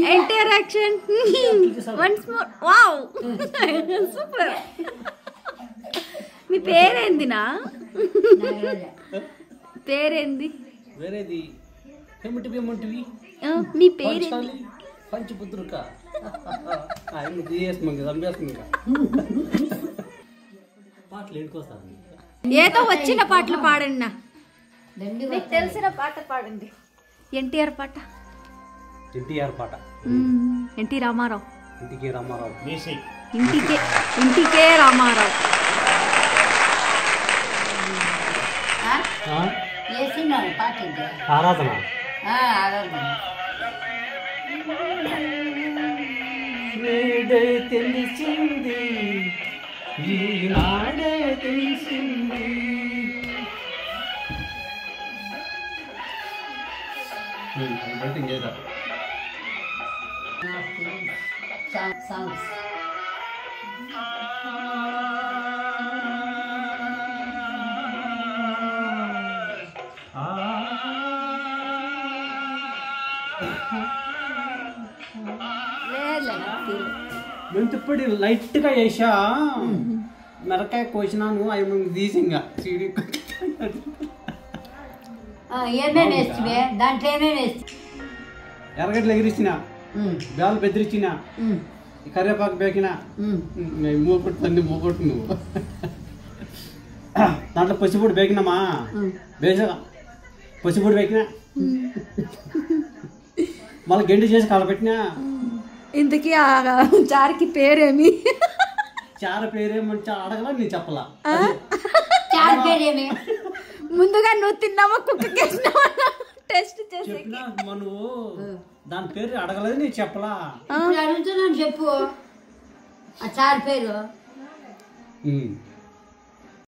NTR action once more wow super మీ పేరేందినా పేరేంది వేరేది ఏమిటివి మీ పేరేంది పంచపుత్రుక ఆయన తీయేస్తుంది చంపేస్తుంది పాటలు ఏడుకొస్తాను ఏదో వచ్చిన పాటలు పాడండి నా మీకు తెలిసిన పాట పాడండి ఎన్టీఆర్ పాట ఎన్టీ రామారావు ఇంటికే రామారావు ఇంటికే రామారావు ఆరాధన నేడే తెలిసింది ఈనాడే తెలిసింది బయటింగ్ చేద్దాం సాంగ్స్ మెంతిపొడి లైట్గా వేసా మిరకాయ కోసినాను అవి తీసి ఇంకా సీడీ ఏమేమి వేస్తే దాంట్లో ఏమేమి వేస్తే ఎర్రగడ్డలు ఎగిరిచ్చిన బేలు బెదిరించిన కరివేపాకు బేకిన మూకొట్టు నువ్వు దాంట్లో పసిపొడి బేకినామా బేసగా పసిపొడి బేకినా మళ్ళీ గెండి చేసి కలపెట్టినా ఇంతకీ ఆ చారుకి పేరేమి చారు పేరేమంటే అడగలా నేను చెప్పలా చారు పేరేమి ముందుగా నువ్వు తిన్నావా కుక్కకి టెస్ట్ చేసి చెప్పినా నువ్వు దాని పేరు అడగలేదు నేను చెప్పలా అడుగుతున్నాను చెప్పు ఆ చారు పేరు